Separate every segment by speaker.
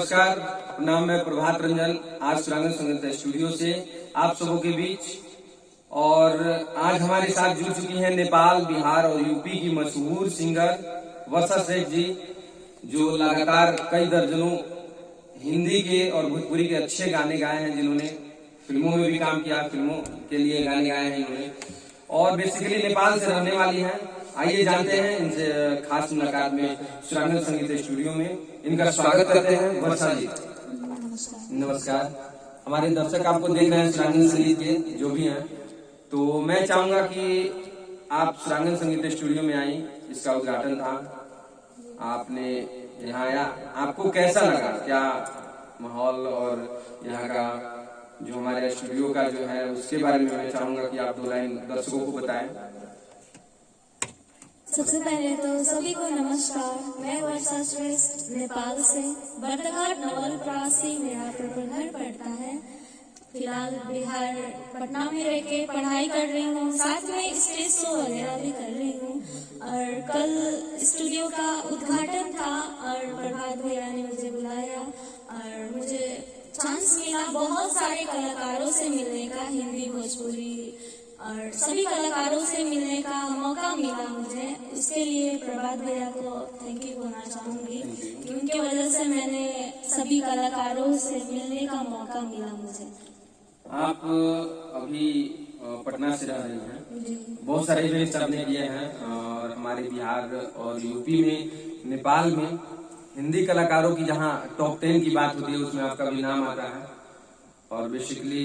Speaker 1: नमस्कार, नाम है प्रभात रंजन। आज सुरांगन संगीत स्टूडियो से आप सबों के बीच, और आज हमारे साथ जुड़ चुकी हैं नेपाल, बिहार और यूपी की मशहूर सिंगर वर्षा सेठ जी, जो लगातार कई दर्जनों हिंदी के और भोजपुरी के अच्छे गाने गाए हैं, जिन्होंने फिल्मों में भी काम किया, फिल्मों के लिए गाने गाए हैं इन्होंने, और बेसिकली नेपाल से रहने वाली हैं। आइए जानते हैं इनसे खास मुलाकात में सुरांगन संगीत स्टूडियो में। इनका स्वागत करते हैं वर्षा जी। नमस्कार। हमारे दर्शक आपको देख रहे हैं सुरांगन संगीत के जो भी हैं, तो मैं चाहूंगा कि आप सुरांगन संगीत स्टूडियो में आई, इसका उद्घाटन था, आपने यहाँ आया, आपको कैसा लगा? क्या माहौल और यहाँ का जो हमारे स्टूडियो का जो है उसके बारे में मैं चाहूंगा कि आप 2 लाइन दर्शकों को बताएं।
Speaker 2: सबसे पहले तो सभी को नमस्कार। मैं वर्षा श्रेष्ठ नेपाल से, बर्दघाट नवलपरासी मेरा प्रॉपर घर पड़ता है। फिलहाल बिहार पटना में रह के पढ़ाई कर रही हूँ, साथ में स्टेज शो वगैरह भी कर रही हूँ। और कल स्टूडियो का उद्घाटन था और प्रभात भैया ने मुझे बुलाया और मुझे चांस मिला बहुत सारे कलाकारों से मिलने का, हिंदी भोजपुरी और सभी कलाकारों से मिलने का मौका मिला मुझे। उसके लिए प्रभात भैया को थैंक यू बोलना चाहूंगी कि उनके वजह से मैंने सभी कलाकारों से मिलने का मौका मिला मुझे।
Speaker 1: आप अभी पटना से रह रही हैं, बहुत सारे इवेंट्स आपने किए हैं और हमारे बिहार और यूपी में, नेपाल में हिंदी कलाकारों की जहां टॉप 10 की बात होती है उसमें आपका भी नाम आता है। और बेसिकली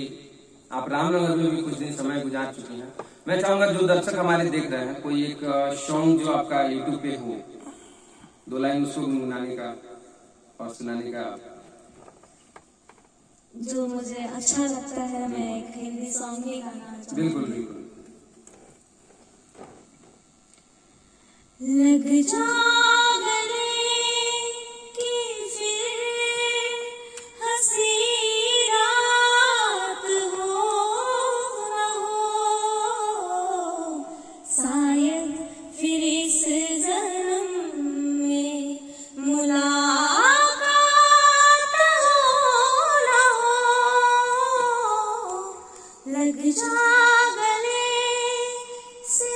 Speaker 1: आप रामनगर में भी कुछ दिन समय गुजार चुकी हैं। मैं चाहूंगा जो दर्शक हमारे देख रहे हैं, कोई एक सॉन्ग जो आपका यूट्यूब पे हो, 2 लाइन उसको गुनगुनाने का और सुनाने का।
Speaker 2: जो मुझे अच्छा लगता है मैं एक हिंदी सॉन्ग ही गाना चाहूंगी।
Speaker 1: बिल्कुल बिल्कुल।
Speaker 2: लग जा गले कि फिर हंसी रात हो न हो, शायद फिर इस जन्म में मुलाकात हो न हो। लग जा गले से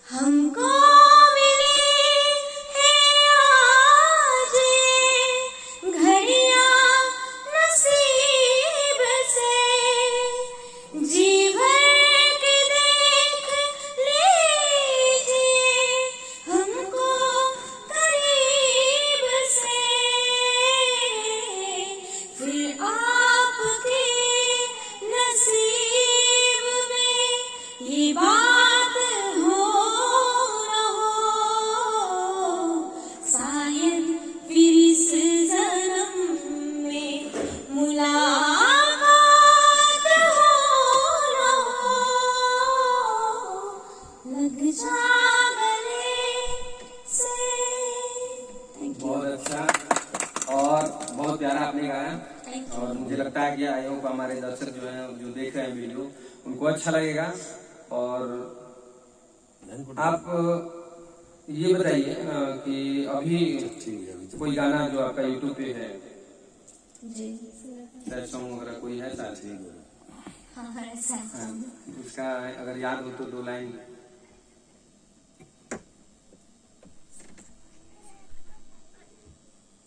Speaker 2: हमको मिली है आज घड़ियां नसीब से, जी भर के देख लीजिए हमको करीब से, फिर आपके नसीब में ये बात हो न हो, शायद फिर इस जन्म में मुलाकात हो न हो। लग जा गले से।
Speaker 1: बहुत अच्छा और बहुत प्यारा आपने गाया, और मुझे लगता है कि आई होप हमारे दर्शक जो हैं, जो देख रहे हैं वीडियो, उनको अच्छा लगेगा। और आप ये बताइए कि अभी कोई गाना जो आपका यूट्यूब पे है,
Speaker 2: जी
Speaker 1: सैड सॉन्ग वगैरह कोई है साथ ही?
Speaker 2: हाँ है
Speaker 1: हाँ, उसका अगर याद हो तो 2 लाइन।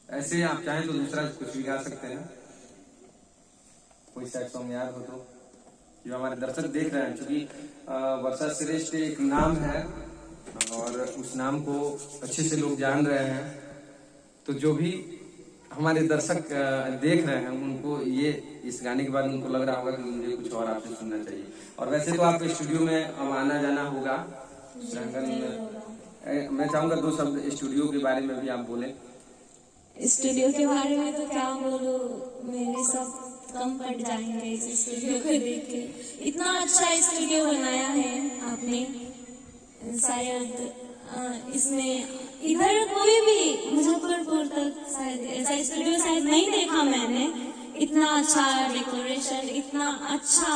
Speaker 1: ऐसे आप चाहें तो दूसरा कुछ भी गा सकते हैं, कोई सैड सॉन्ग याद हो तो, जो हमारे दर्शक देख रहे हैं। क्योंकि वर्षा श्रेष्ठ एक नाम है और उस नाम को अच्छे से लोग जान रहे हैं, तो जो भी हमारे दर्शक देख रहे हैं उनको ये इस गाने के बाद उनको लग रहा होगा कि मुझे कुछ और आपसे सुनना चाहिए। और वैसे तो आपके स्टूडियो में अब आना जाना होगा सुरांगन में। मैं चाहूंगा 2 शब्द स्टूडियो के बारे में भी आप बोले।
Speaker 2: स्टूडियो के बारे में तो क्या बोलूं, मेरे सब कम पड़ जाएंगे इस स्टूडियो को देख के। इतना अच्छा स्टूडियो बनाया है आपने, शायद इसमें इधर कोई भी मुजफ्फरपुर तक शायद ऐसा स्टूडियो शायद नहीं देखा मैंने। इतना अच्छा डेकोरेशन, इतना अच्छा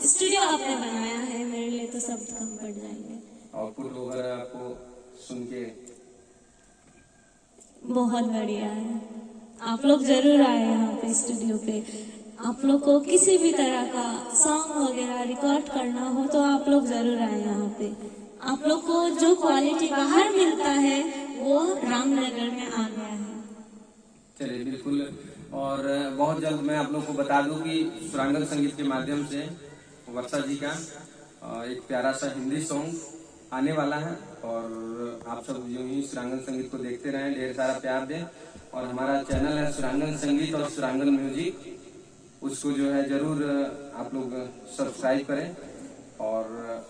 Speaker 2: स्टूडियो आपने बनाया है, मेरे लिए तो सब कम पड़ जाएंगे।
Speaker 1: आउटपुट वगैरह आपको सुन के
Speaker 2: बहुत बढ़िया है। आप लोग जरूर आए यहाँ पे स्टूडियो पे। आप लोग को किसी भी तरह का सॉन्ग वगैरह रिकॉर्ड करना हो तो आप लोग जरूर आए यहाँ पे। आप लोग को जो क्वालिटी बाहर मिलता है वो रामनगर में आ गया है।
Speaker 1: चलिए बिल्कुल। और बहुत जल्द मैं आप लोग को बता दूं कि सुरांगन संगीत के माध्यम से वर्षा जी का एक प्यारा सा हिंदी सॉन्ग आने वाला है। और आप सब यूं ही सुरांगन संगीत को देखते रहें, ढेर सारा प्यार दें। और हमारा चैनल है सुरांगन संगीत और सुरांगन म्यूजिक, उसको जो है जरूर आप लोग सब्सक्राइब करें। और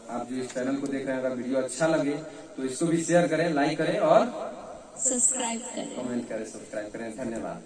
Speaker 1: आप जो इस चैनल को देख रहे हैं, अगर वीडियो अच्छा लगे तो इसको भी शेयर करें, लाइक करें और
Speaker 2: सब्सक्राइब करें,
Speaker 1: कमेंट करें, सब्सक्राइब करें। धन्यवाद।